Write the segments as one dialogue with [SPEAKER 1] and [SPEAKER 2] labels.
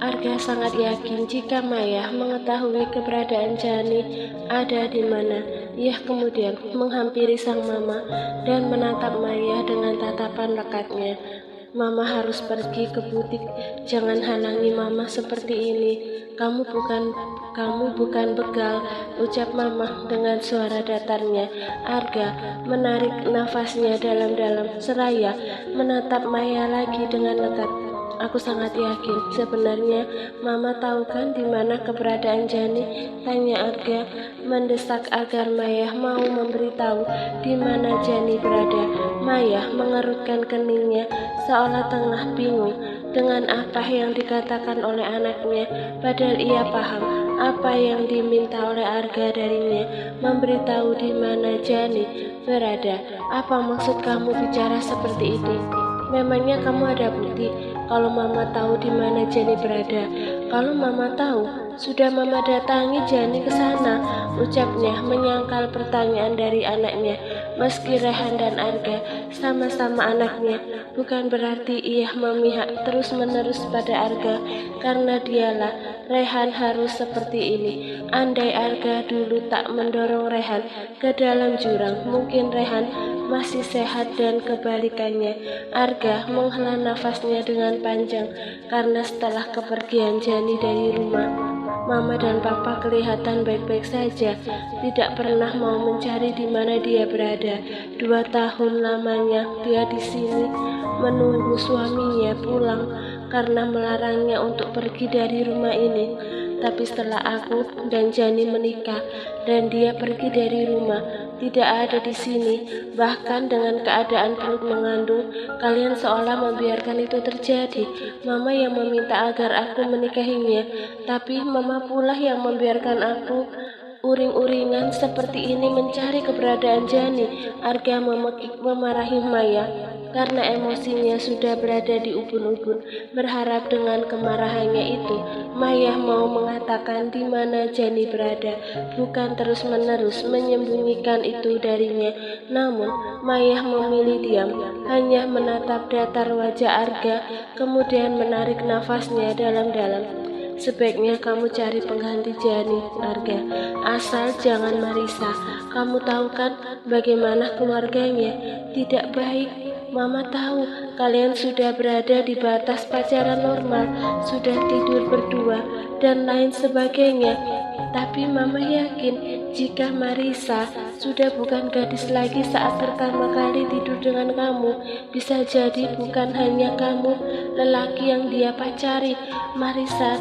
[SPEAKER 1] Arga sangat yakin jika Maya mengetahui keberadaan Jani ada di mana. Ia kemudian menghampiri sang mama dan menatap Maya dengan tatapan lekatnya. Mama harus pergi ke butik, jangan halangi mama seperti ini. Kamu bukan begal, ucap mama dengan suara datarnya. Arga menarik nafasnya dalam-dalam seraya menatap Maya lagi dengan lekat. Aku sangat yakin sebenarnya mama tahu kan di mana keberadaan Jani, tanya Arga mendesak agar Maya mau memberitahu di mana Jani berada. Maya mengerutkan keningnya seolah tengah bingung dengan apa yang dikatakan oleh anaknya, padahal ia paham apa yang diminta oleh Arga darinya, memberitahu di mana Jani berada. Apa maksud kamu bicara seperti ini? Memangnya kamu ada bukti kalau mama tahu di mana Jani berada? Kalau mama tahu, sudah mama datangi Jani ke sana, ucapnya menyangkal pertanyaan dari anaknya. Meski Rehan dan Arga sama-sama anaknya, bukan berarti ia memihak terus-menerus pada Arga, karena dialah Rehan harus seperti ini. Andai Arga dulu tak mendorong Rehan ke dalam jurang, mungkin Rehan masih sehat dan kebalikannya. Arga menghela nafasnya dengan panjang karena setelah kepergian Jani dari rumah, mama dan papa kelihatan baik-baik saja, tidak pernah mau mencari di mana dia berada. 2 tahun lamanya dia di sini menunggu suaminya pulang karena melarangnya untuk pergi dari rumah ini. Tapi setelah aku dan Jani menikah dan dia pergi dari rumah, tidak ada di sini, bahkan dengan keadaan perut mengandung, kalian seolah membiarkan itu terjadi. Mama yang meminta agar aku menikahinya, tapi mama pula yang membiarkan aku uring-uringan seperti ini mencari keberadaan Jani. Arga memarahi Maya karena emosinya sudah berada di ubun-ubun, berharap dengan kemarahannya itu Maya mau mengatakan di mana Jani berada, bukan terus-menerus menyembunyikan itu darinya. Namun Maya memilih diam, hanya menatap datar wajah Arga, kemudian menarik nafasnya dalam-dalam. Sebaiknya kamu cari pengganti Jani, Arga. Asal jangan Marisa. Kamu tahu kan bagaimana keluarganya? Tidak baik. Mama tahu kalian sudah berada di batas pacaran normal, sudah tidur berdua, dan lain sebagainya. Tapi Mama yakin jika Marisa sudah bukan gadis lagi saat pertama kali tidur dengan kamu, bisa jadi bukan hanya kamu lelaki yang dia pacari. Marisa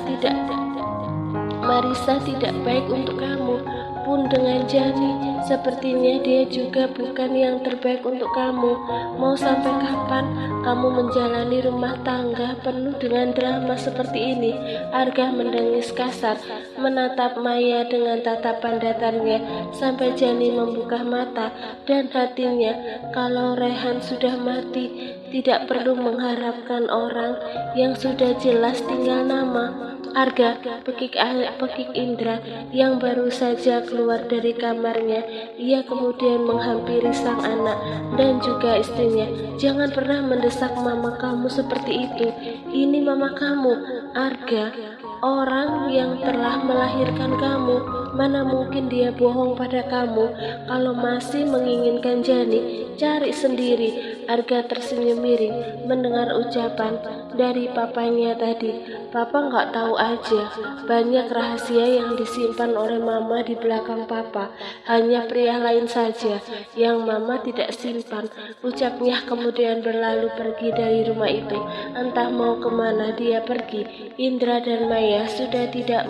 [SPEAKER 1] tidak baik untuk kamu. Pun dengan Jani, sepertinya dia juga bukan yang terbaik untuk kamu. Mau sampai kapan kamu menjalani rumah tangga penuh dengan drama seperti ini? Arga mendengis kasar, menatap Maya dengan tatapan datarnya sampai Jani membuka mata dan hatinya. Kalau Rehan sudah mati, tidak perlu mengharapkan orang yang sudah jelas tinggal nama. Arga pekik Indra yang baru saja keluar dari kamarnya. Ia kemudian menghampiri sang anak dan juga istrinya. Jangan pernah mendesak mama kamu seperti itu. Ini mama kamu, Arga, orang yang telah melahirkan kamu. Mana mungkin dia bohong pada kamu. Kalau masih menginginkan Jani, cari sendiri. Arga tersenyum miring mendengar ucapan dari papanya tadi. Papa nggak tahu aja, banyak rahasia yang disimpan oleh mama di belakang papa. Hanya pria lain saja yang mama tidak simpan, ucapnya kemudian berlalu pergi dari rumah itu. Entah mau kemana dia pergi. Indra dan Maya sudah tidak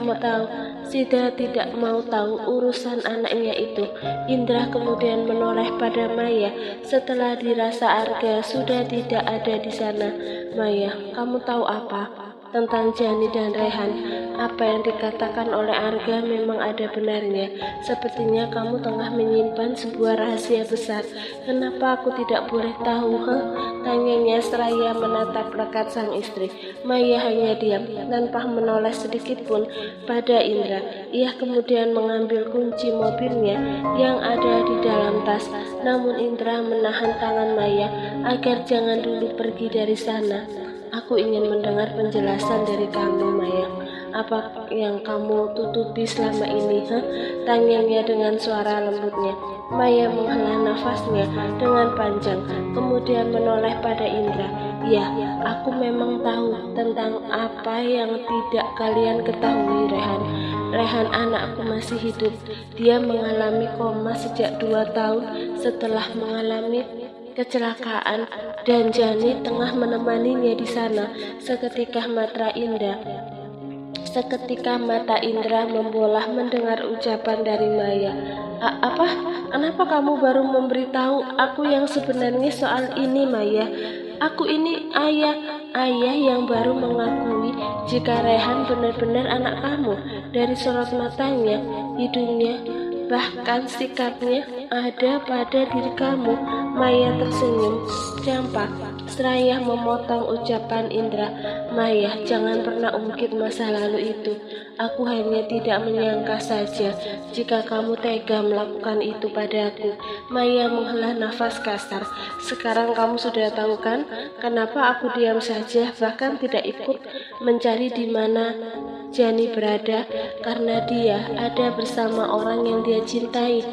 [SPEAKER 1] mau tahu urusan anaknya itu. Indra kemudian menoleh pada Maya setelah dirasa Arga sudah tidak ada di sana. Maya, kamu tahu apa tentang Jani dan Rehan? Apa yang dikatakan oleh Arga memang ada benarnya. Sepertinya kamu tengah menyimpan sebuah rahasia besar. Kenapa aku tidak boleh tahu? Tanyanya seraya menatap lekat sang istri. Maya hanya diam tanpa menoleh sedikit pun pada Indra. Ia kemudian mengambil kunci mobilnya yang ada di dalam tas. Namun Indra menahan tangan Maya agar jangan dulu pergi dari sana. Aku ingin mendengar penjelasan dari kamu, Maya. Apa yang kamu tutupi selama ini? Tanyanya dengan suara lembutnya. Maya menghela nafasnya dengan panjang, kemudian menoleh pada Indra. Ya, aku memang tahu tentang apa yang tidak kalian ketahui, Rehan. Rehan anakku masih hidup. Dia mengalami koma sejak 2 tahun setelah mengalami kecelakaan, dan Jani tengah menemaninya di sana. Seketika mata Indra membolah mendengar ucapan dari Maya. Apa? Kenapa kamu baru memberitahu aku yang sebenarnya soal ini, Maya? Aku ini ayah yang baru mengakui jika Rehan benar-benar anak kamu. Dari sorot matanya, hidungnya, bahkan sikapnya ada pada diri kamu. Maya tersenyum campak seraya memotong ucapan Indra. Maya, jangan pernah ungkit masa lalu itu. Aku hanya tidak menyangka saja jika kamu tega melakukan itu padaku. Maya menghela nafas kasar. Sekarang kamu sudah tahu kan kenapa aku diam saja, bahkan tidak ikut mencari di mana Jani berada, karena dia ada bersama orang yang dia cintai.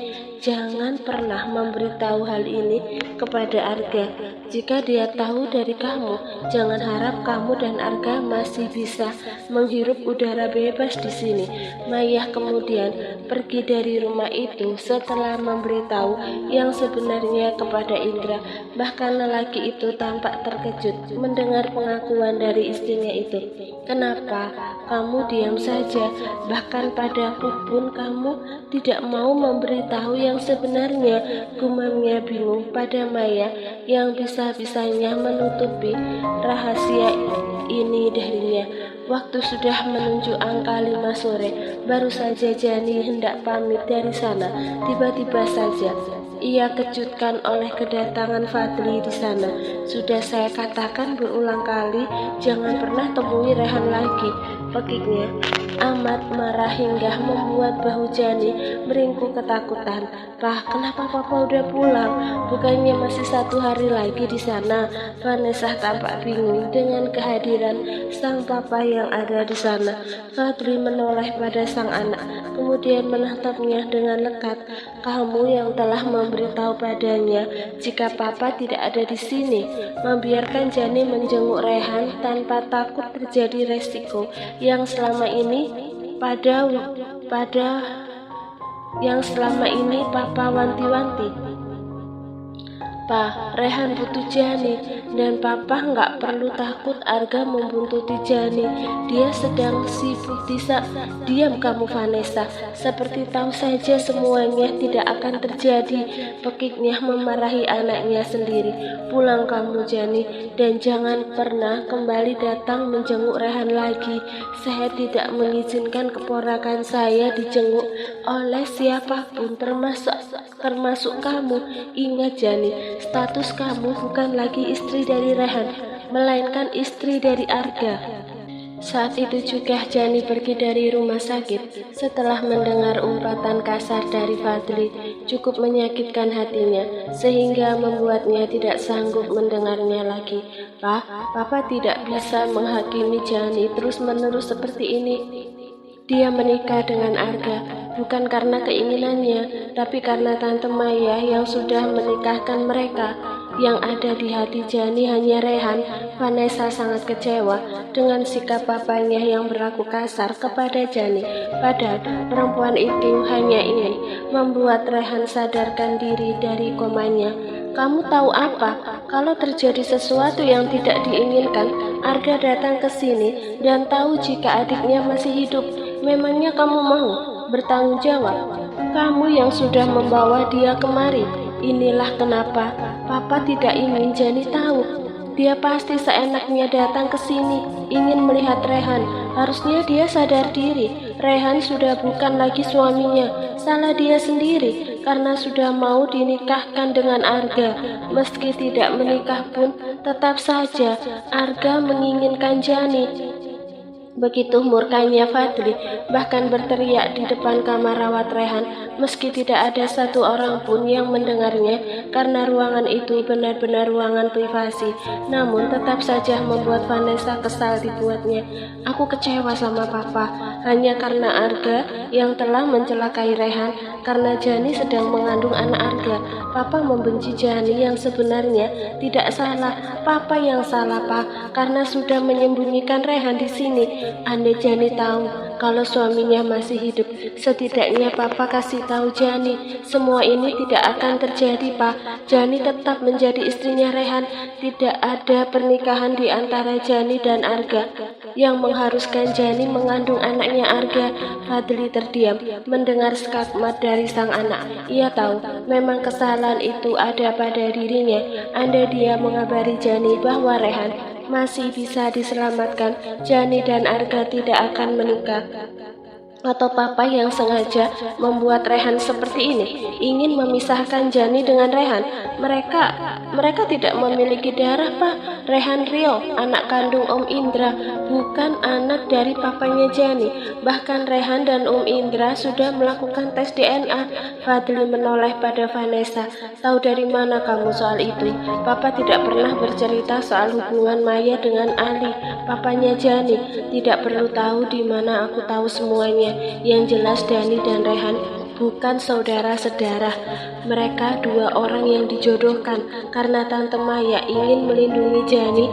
[SPEAKER 1] Jangan pernah memberitahu hal ini kepada Arga. Jika dia tahu dari kamu, jangan harap kamu dan Arga masih bisa menghirup udara bebas di sini. Maya kemudian pergi dari rumah itu setelah memberitahu yang sebenarnya kepada Indra. Bahkan lelaki itu tampak terkejut mendengar pengakuan dari istrinya itu. Kenapa kamu diam saja? Bahkan padaku pun kamu tidak mau memberitahu yang sebenarnya, gumamnya bingung pada Maya yang bisa-bisanya menutupi rahasia ini darinya. Waktu sudah menunjuk angka 5 sore, baru saja Jani hendak pamit dari sana. Tiba-tiba saja ia kejutkan oleh kedatangan Fadli di sana. Sudah saya katakan berulang kali, jangan pernah temui Rehan lagi. Pekiknya amat marah hingga membuat bahu Jani meringkuk ketakutan. Pak, kenapa Papa udah pulang? Bukannya masih 1 hari lagi di sana? Vanessa tampak bingung dengan kehadiran sang papa yang ada di sana. Fadli menoleh pada sang anak, kemudian menatapnya dengan lekat. Kamu yang telah memberitahu padanya jika Papa tidak ada di sini, membiarkan Jani menjenguk Rehan tanpa takut terjadi resiko yang selama ini Papa wanti-wanti. Pak, Rehan butuh Jani, dan Papa nggak perlu takut Arga membuntuti Jani. Dia sedang sibuk diam kamu Vanessa, seperti tahu saja semuanya tidak akan terjadi. Pekiknya memarahi anaknya sendiri. Pulang kamu Jani, dan jangan pernah kembali datang menjenguk Rehan lagi. Saya tidak mengizinkan keponakan saya dijenguk oleh siapapun, termasuk kamu. Ingat Jani, status kamu bukan lagi istri dari Rehan, melainkan istri dari Arga. Saat itu juga Jani pergi dari rumah sakit setelah mendengar umpatan kasar dari Fadli. Cukup menyakitkan hatinya sehingga membuatnya tidak sanggup mendengarnya lagi. Pak, Papa tidak bisa menghakimi Jani terus-menerus seperti ini. Dia menikah dengan Arga bukan karena keinginannya, tapi karena Tante Maya yang sudah menikahkan mereka. Yang ada di hati Jani hanya Rehan. Vanessa sangat kecewa dengan sikap papanya yang berlaku kasar kepada Jani. Padahal perempuan itu hanya ingin membuat Rehan sadarkan diri dari komanya. Kamu tahu apa? Kalau terjadi sesuatu yang tidak diinginkan, Arga datang ke sini dan tahu jika adiknya masih hidup. Memangnya kamu mau bertanggung jawab? Kamu yang sudah membawa dia kemari. Inilah kenapa Papa tidak ingin Jani tahu. Dia pasti seenaknya datang ke sini, ingin melihat Rehan. Harusnya dia sadar diri. Rehan sudah bukan lagi suaminya. Salah dia sendiri karena sudah mau dinikahkan dengan Arga. Meski tidak menikah pun, tetap saja Arga menginginkan Jani. Begitu murkanya Fadli, bahkan berteriak di depan kamar rawat Rehan, meski tidak ada satu orang pun yang mendengarnya, karena ruangan itu benar-benar ruangan privasi. Namun tetap saja membuat Vanessa kesal dibuatnya. Aku kecewa sama papa, hanya karena Arga yang telah mencelakai Rehan, karena Jani sedang mengandung anak Arga. Papa membenci Jani yang sebenarnya tidak salah. Papa yang salah, Pak, karena sudah menyembunyikan Rehan di sini. Andai Jani tahu kalau suaminya masih hidup, setidaknya Papa kasih tahu Jani. Semua ini tidak akan terjadi, Pak. Jani tetap menjadi istrinya Rehan. Tidak ada pernikahan di antara Jani dan Arga yang mengharuskan Jani mengandung anaknya Arga. Fadli terdiam mendengar skakmat dari sang anak. Ia tahu memang kesalahan itu ada pada dirinya. Andai dia mengabari Jani bahwa Rehan masih bisa diselamatkan, Jani dan Arga tidak akan menikah. Atau papa yang sengaja membuat Rehan seperti ini, ingin memisahkan Jani dengan Rehan. Mereka tidak memiliki darah, Pak. Rehan Rio, anak kandung Om Indra, bukan anak dari papanya Jani. Bahkan Rehan dan Om Indra sudah melakukan tes DNA. Fadli menoleh pada Vanessa. Tahu dari mana kamu soal itu? Papa tidak pernah bercerita soal hubungan Maya dengan Ali, papanya Jani. Tidak perlu tahu di mana aku tahu semuanya. Yang jelas Dani dan Rehan bukan saudara sedarah. Mereka dua orang yang dijodohkan karena Tante Maya ingin melindungi Jani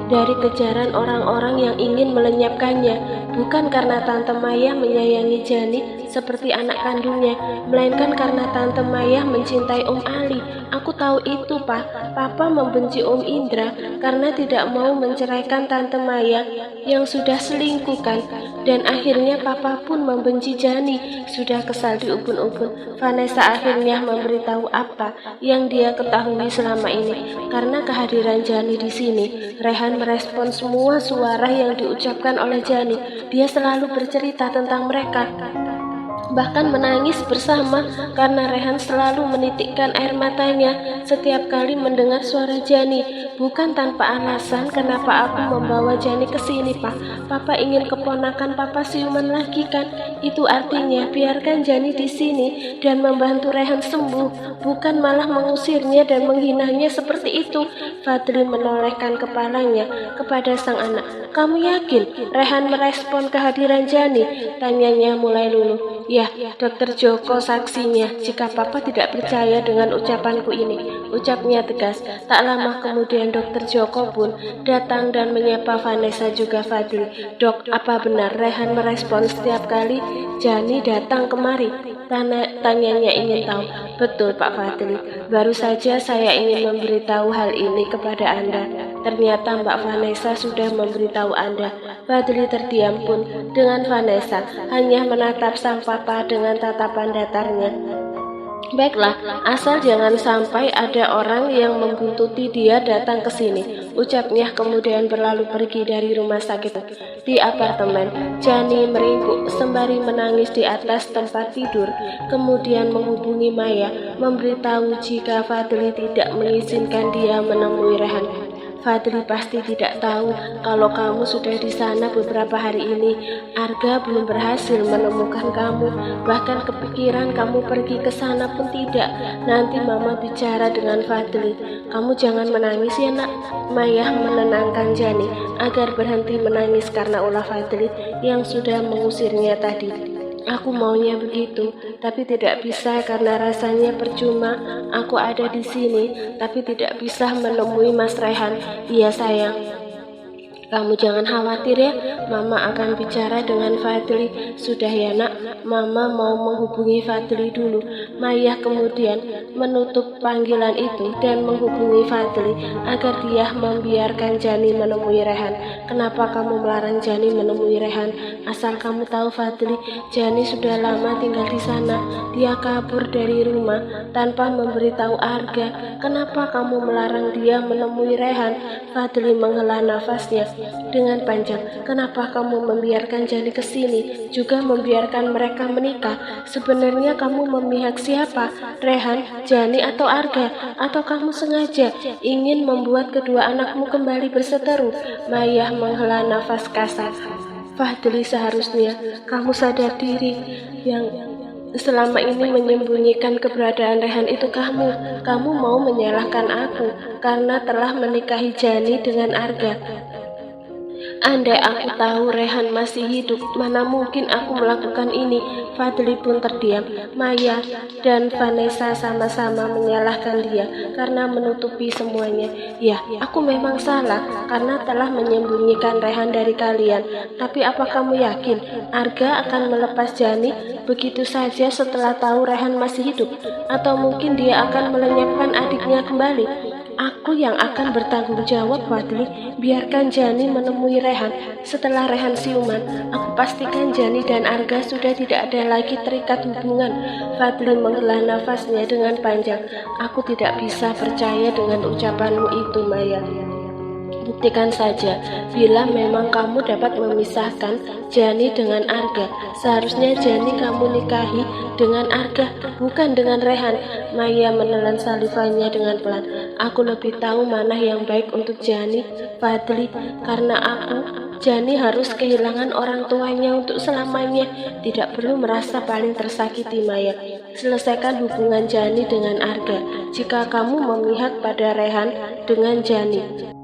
[SPEAKER 1] dari kejaran orang-orang yang ingin melenyapkannya. Bukan karena Tante Maya menyayangi Jani seperti anak kandungnya, melainkan karena Tante Maya mencintai Om Ali. Aku tahu itu, Pak. Papa membenci Om Indra karena tidak mau menceraikan Tante Maya yang sudah selingkuhkan. Dan akhirnya Papa pun membenci Jani. Sudah kesal di ubun-ubun, Vanessa akhirnya memberitahu apa yang dia ketahui selama ini. Karena kehadiran Jani di sini, Rehan merespon semua suara yang diucapkan oleh Jani. Dia selalu bercerita tentang mereka, bahkan menangis bersama karena Rehan selalu menitikkan air matanya setiap kali mendengar suara Jani. Bukan tanpa alasan kenapa aku membawa Jani ke sini, Pak. Papa ingin keponakan Papa siuman lagi kan? Itu artinya biarkan Jani di sini dan membantu Rehan sembuh, bukan malah mengusirnya dan menghinanya seperti itu. Fadli menolehkan kepalanya kepada sang anak. Kamu yakin Rehan merespon kehadiran Jani? Tanyanya mulai luluh. Ya, Dokter Joko saksinya jika Papa tidak percaya dengan ucapanku ini, ucapnya tegas. Tak lama kemudian Dokter Joko pun datang dan menyapa Vanessa juga Fadli. Dok, apa benar Rehan merespon setiap kali Jani datang kemari? Tanyanya ingin tahu. Betul, Pak Fadli. Baru saja saya ingin memberitahu hal ini kepada Anda. Ternyata Mbak Vanessa sudah memberitahu Anda. Fadli terdiam pun dengan Vanessa, hanya menatap sang papa dengan tatapan datarnya. Baiklah, asal jangan sampai ada orang yang membuntuti dia datang ke sini, ucapnya kemudian berlalu pergi dari rumah sakit. Di apartemen, Jani meringkuk sembari menangis di atas tempat tidur, kemudian menghubungi Maya, memberitahu jika Fadli tidak mengizinkan dia menemui Rehan. Fadli pasti tidak tahu kalau kamu sudah di sana beberapa hari ini. Arga belum berhasil menemukan kamu, bahkan kepikiran kamu pergi ke sana pun tidak. Nanti Mama bicara dengan Fadli. Kamu jangan menangis ya, Nak. Maya menenangkan Jani agar berhenti menangis karena ulah Fadli yang sudah mengusirnya tadi. Aku maunya begitu, tapi tidak bisa karena rasanya percuma. Aku ada di sini, tapi tidak bisa menemui Mas Rehan. Iya sayang. Kamu jangan khawatir ya, Mama akan bicara dengan Fadli. Sudah ya nak, Mama mau menghubungi Fadli dulu. Maya kemudian menutup panggilan itu dan menghubungi Fadli agar dia membiarkan Jani menemui Rehan. Kenapa kamu melarang Jani menemui Rehan? Asal kamu tahu Fadli, Jani sudah lama tinggal di sana. Dia kabur dari rumah tanpa memberitahu Arga. Kenapa kamu melarang dia menemui Rehan? Fadli menghela nafasnya dengan panjang. Kenapa kamu membiarkan Jani ke sini, juga membiarkan mereka menikah? Sebenarnya kamu memihak siapa? Rehan, Jani atau Arga? Atau kamu sengaja ingin membuat kedua anakmu kembali berseteru? Maya menghela nafas kasar. Fadli, seharusnya kamu sadar diri. Yang selama ini menyembunyikan keberadaan Rehan itu kamu. Kamu mau menyalahkan aku karena telah menikahi Jani dengan Arga. Andai aku tahu Rehan masih hidup, mana mungkin aku melakukan ini. Fadli pun terdiam. Maya dan Vanessa sama-sama menyalahkan dia karena menutupi semuanya. Ya, aku memang salah karena telah menyembunyikan Rehan dari kalian. Tapi apa kamu yakin Arga akan melepas Jani begitu saja setelah tahu Rehan masih hidup? Atau mungkin dia akan melenyapkan adiknya kembali? Aku yang akan bertanggung jawab, Fadli. Biarkan Jani menemui Rehan. Setelah Rehan siuman, aku pastikan Jani dan Arga sudah tidak ada lagi terikat hubungan. Fadli menghela nafasnya dengan panjang. Aku tidak bisa percaya dengan ucapanmu itu, Maya. Buktikan saja, bila memang kamu dapat memisahkan Jani dengan Arga. Seharusnya Jani kamu nikahi dengan Arga, bukan dengan Rehan. Maya menelan salivanya dengan pelan. Aku lebih tahu mana yang baik untuk Jani, Fadli. Karena aku, Jani harus kehilangan orang tuanya untuk selamanya. Tidak perlu merasa paling tersakiti, Maya. Selesaikan hubungan Jani dengan Arga. Jika kamu memihak pada Rehan dengan Jani,